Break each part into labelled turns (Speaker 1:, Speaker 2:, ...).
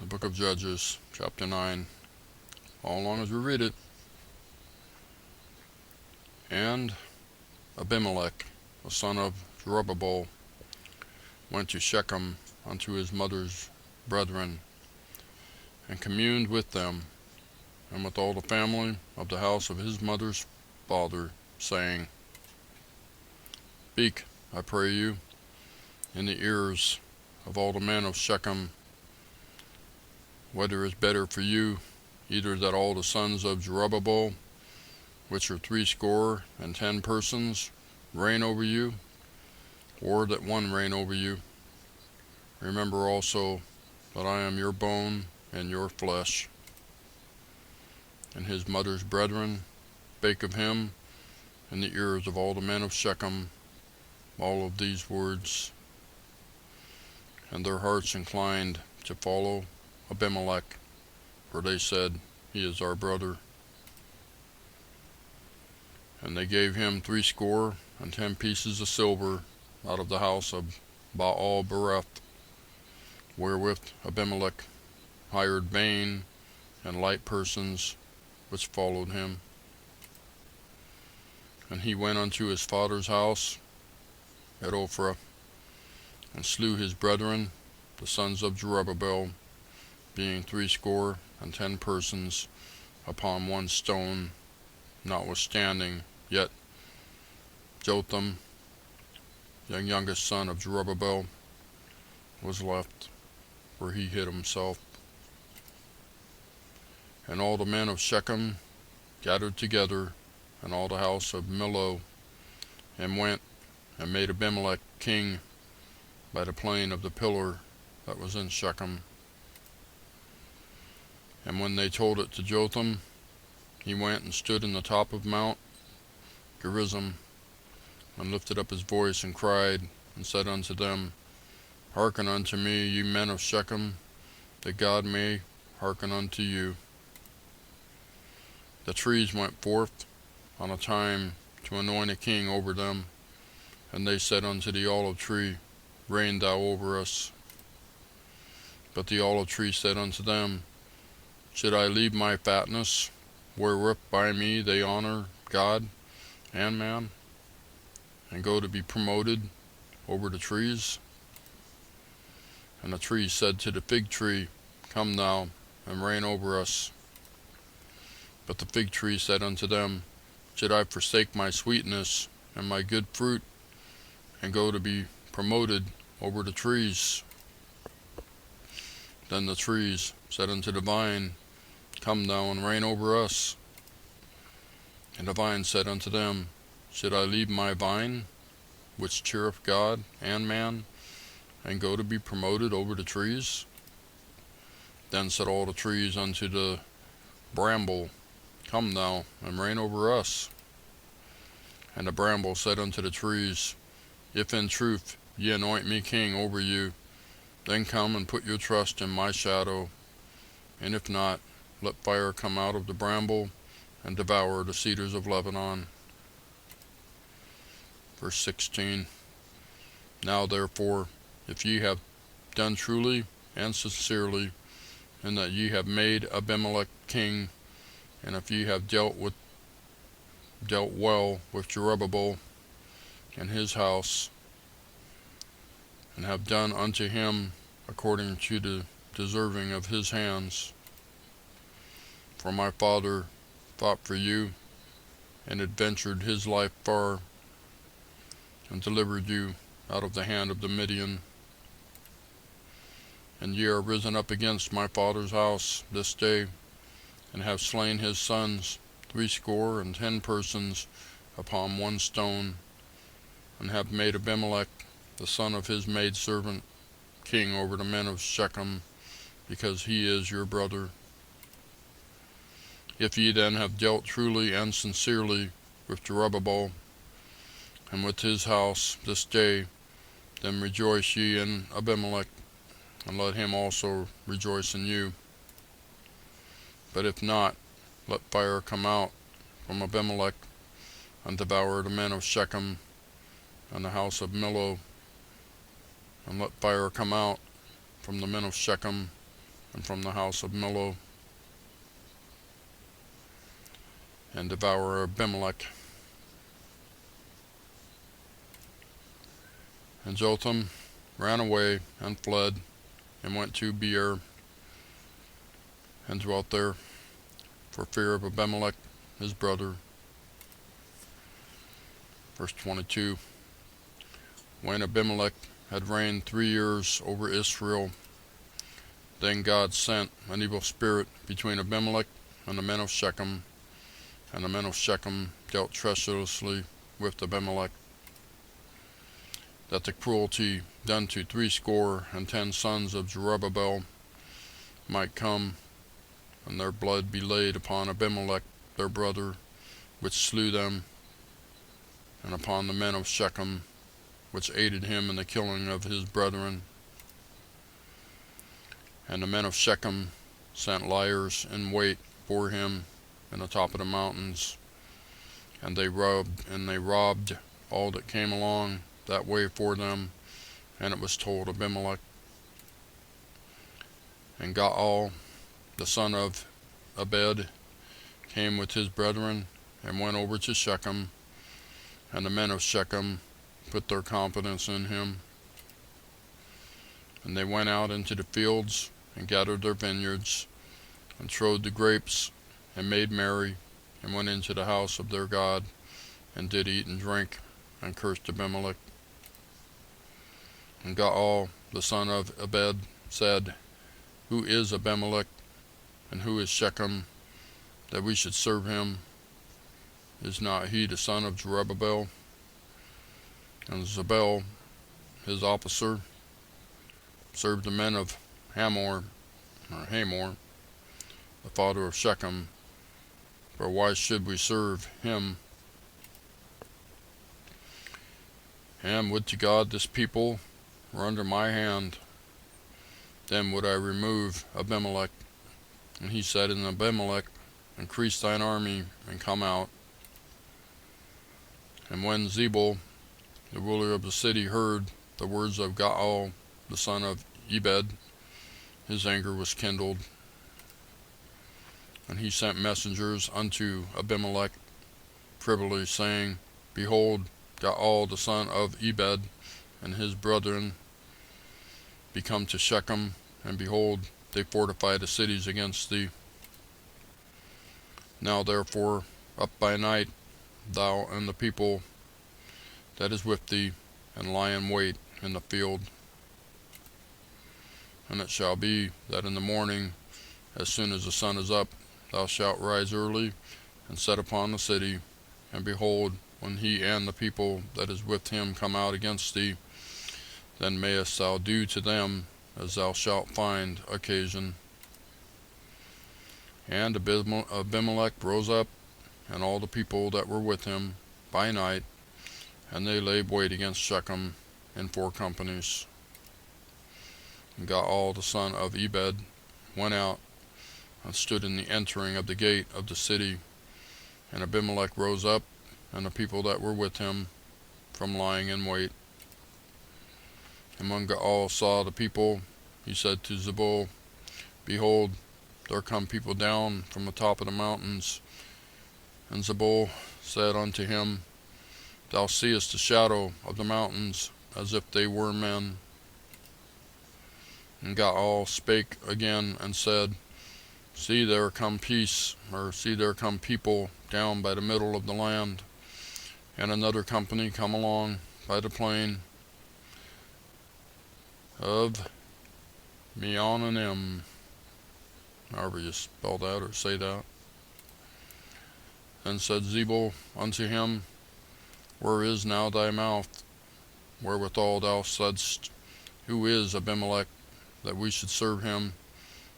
Speaker 1: the book of Judges, chapter 9, all along as we read it. And Abimelech, the son of Jerubbaal, went to Shechem unto his mother's brethren, and communed with them, and with all the family of the house of his mother's father, saying, Speak, I pray you, in the ears of all the men of Shechem, whether it is better for you, either that all the sons of Jerubbaal, which are 70 persons, reign over you, or that one reign over you. Remember also that I am your bone and your flesh. And his mother's brethren spake of him in the ears of all the men of Shechem all of these words, and their hearts inclined to follow Abimelech, for they said, He is our brother. And they gave him 70 pieces of silver out of the house of Baal-bereth, wherewith Abimelech hired vain and light persons which followed him. And he went unto his father's house at Ophrah, and slew his brethren, the sons of Jerubbaal, being 70 persons, upon one stone. Notwithstanding, yet Jotham, the youngest son of Jerubbaal, was left, where he hid himself. And all the men of Shechem gathered together, and all the house of Millo, and went and made Abimelech king by the plain of the pillar that was in Shechem. And when they told it to Jotham, he went and stood in the top of Mount Gerizim, and lifted up his voice, and cried, and said unto them, Hearken unto me, ye men of Shechem, that God may hearken unto you. The trees went forth on a time to anoint a king over them, and they said unto the olive tree, Reign thou over us. But the olive tree said unto them, Should I leave my fatness, wherewith by me they honor God and man, and go to be promoted over the trees? And the tree said to the fig tree, Come thou, and reign over us. But the fig tree said unto them, Should I forsake my sweetness and my good fruit, and go to be promoted over the trees? Then the trees said unto the vine, Come thou, and reign over us. And the vine said unto them, Should I leave my vine, which cheereth God and man, and go to be promoted over the trees? Then said all the trees unto the bramble, Come thou, and reign over us. And the bramble said unto the trees, If in truth ye anoint me king over you, then come and put your trust in my shadow. And if not, let fire come out of the bramble, and devour the cedars of Lebanon. Verse 16. Now therefore, if ye have done truly and sincerely, in that ye have made Abimelech king, and if ye have dealt well with Jerubbaal and his house, and have done unto him according to the deserving of his hands, for my father fought for you, and adventured his life far, and delivered you out of the hand of the Midian. And ye are risen up against my father's house this day, and have slain his sons 70 persons upon one stone, and have made Abimelech, the son of his maidservant, king over the men of Shechem, because he is your brother. If ye then have dealt truly and sincerely with Jerubbaal, and with his house this day, then rejoice ye in Abimelech, and let him also rejoice in you. But if not, let fire come out from Abimelech, and devour the men of Shechem, and the house of Millo, and let fire come out from the men of Shechem, and from the house of Millo, and devour Abimelech. And Jotham ran away and fled, and went to Beer, and dwelt there, for fear of Abimelech his brother. Verse 22. When Abimelech had reigned 3 years over Israel, then God sent an evil spirit between Abimelech and the men of Shechem, and the men of Shechem dealt treacherously with Abimelech, that the cruelty done to 70 sons of Jerubbaal might come, and their blood be laid upon Abimelech their brother, which slew them, and upon the men of Shechem, which aided him in the killing of his brethren. And the men of Shechem sent liers in wait for him in the top of the mountains, and they robbed all that came along that way for them. And it was told Abimelech. And Gaal, the son of Abed, came with his brethren, and went over to Shechem, and the men of Shechem put their confidence in him. And they went out into the fields, and gathered their vineyards, and trode the grapes, and made merry, and went into the house of their God, and did eat and drink, and cursed Abimelech. And Gaal, the son of Abed, said, Who is Abimelech, and who is Shechem, that we should serve him? Is not he the son of Jerubbaal? And Zebul, his officer, served the men of Hamor, the father of Shechem. For why should we serve him? And would to God this people were under my hand, then would I remove Abimelech. And he said unto Abimelech, Increase thine army, and come out. And when Zebul, the ruler of the city, heard the words of Gaal, the son of Ebed, his anger was kindled. And he sent messengers unto Abimelech privily, saying, Behold, Gaal the son of Ebed and his brethren be come to Shechem, and behold, they fortify the cities against thee. Now therefore, up by night, thou and the people that is with thee, and lie in wait in the field. And it shall be that in the morning, as soon as the sun is up, thou shalt rise early, and set upon the city. And behold, when he and the people that is with him come out against thee, then mayest thou do to them as thou shalt find occasion. And Abimelech rose up, and all the people that were with him, by night, and they laid wait against Shechem in 4 companies. And Gaal the son of Ebed went out, and stood in the entering of the gate of the city. And Abimelech rose up, and the people that were with him, from lying in wait. And when Gaal saw the people, he said to Zebul, Behold, there come people down from the top of the mountains. And Zebul said unto him, Thou seest the shadow of the mountains, as if they were men. And Gaal spake again, and said, See, there come people down by the middle of the land, and another company come along by the plain of Meonanim, however you spell that or say that. Then said Zebul unto him, Where is now thy mouth, wherewithal thou saidst, Who is Abimelech, that we should serve him?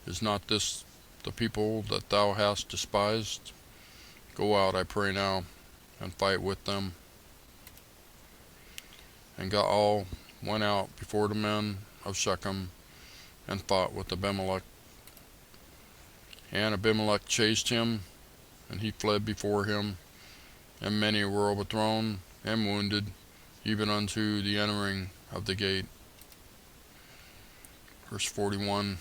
Speaker 1: Is not this the people that thou hast despised? Go out, I pray now, and fight with them. And Gaal went out before the men of Shechem, and fought with Abimelech. And Abimelech chased him, and he fled before him, and many were overthrown and wounded, even unto the entering of the gate. Verse 41.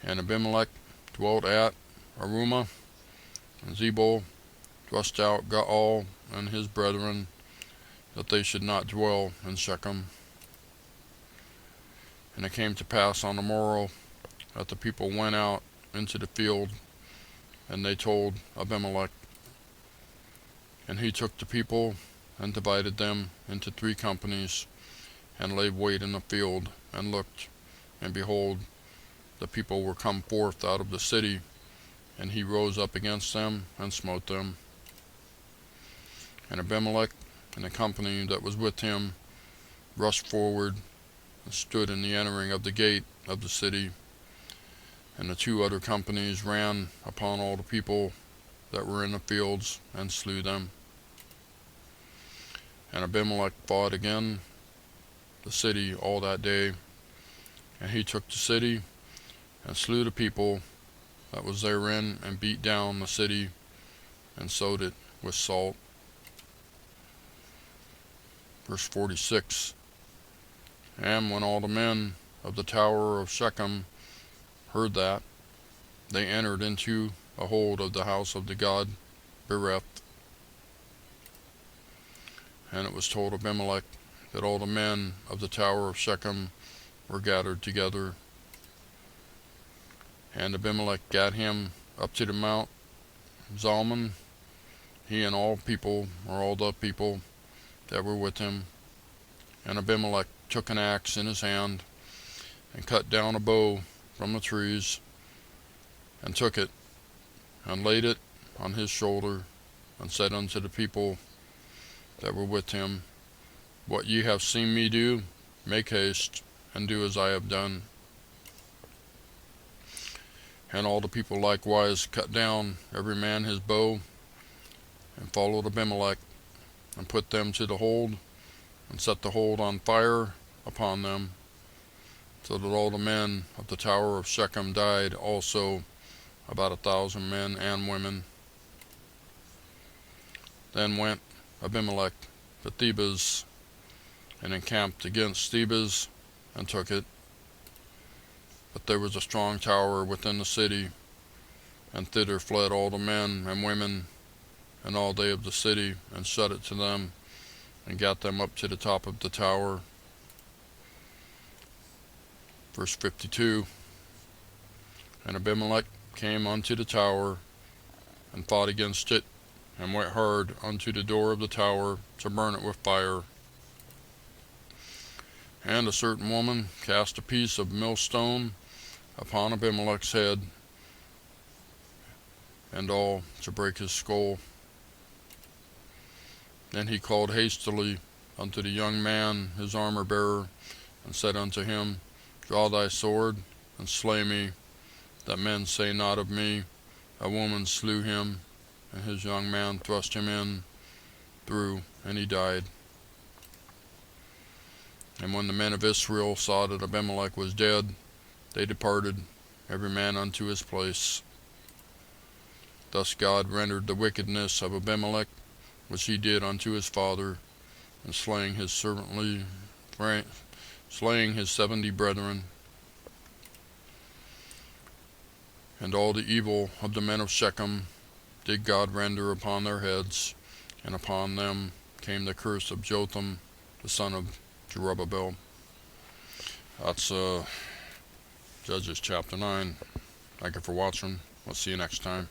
Speaker 1: And Abimelech dwelt at Arumah, and Zebul thrust out Gaal and his brethren, that they should not dwell in Shechem. And it came to pass on the morrow that the people went out into the field, and they told Abimelech. And he took the people and divided them into 3 companies, and laid wait in the field, and looked, and behold, the people were come forth out of the city, and he rose up against them, and smote them. And Abimelech and the company that was with him rushed forward, and stood in the entering of the gate of the city. And the 2 other companies ran upon all the people that were in the fields, and slew them. And Abimelech fought again the city all that day, and he took the city, and slew the people that was therein, and beat down the city, and sowed it with salt. Verse 46. And when all the men of the tower of Shechem heard that, they entered into a hold of the house of the god Bereth. And it was told Abimelech that all the men of the tower of Shechem were gathered together. And Abimelech gat him up to the mount Zalmon, he and all people, or all the people that were with him. And Abimelech took an axe in his hand, and cut down a bow from the trees, and took it, and laid it on his shoulder, and said unto the people that were with him, What ye have seen me do, make haste, and do as I have done. And all the people likewise cut down every man his bow, and followed Abimelech, and put them to the hold, and set the hold on fire upon them, so that all the men of the tower of Shechem died also, about 1,000 men and women. Then went Abimelech to Thebez, and encamped against Thebez, and took it. But there was a strong tower within the city, and thither fled all the men and women, and all they of the city, and shut it to them, and gat them up to the top of the tower. Verse 52. And Abimelech came unto the tower, and fought against it, and went hard unto the door of the tower, to burn it with fire. And a certain woman cast a piece of millstone upon Abimelech's head, and all to break his skull. Then he called hastily unto the young man his armor-bearer, and said unto him, Draw thy sword, and slay me, that men say not of me, A woman slew him. And his young man thrust him in through, and he died. And when the men of Israel saw that Abimelech was dead, they departed, every man unto his place. Thus God rendered the wickedness of Abimelech, which he did unto his father, and slaying his 70 brethren. And all the evil of the men of Shechem did God render upon their heads, and upon them came the curse of Jotham, the son of Jerubbaal. That's Judges chapter 9. Thank you for watching. We'll see you next time.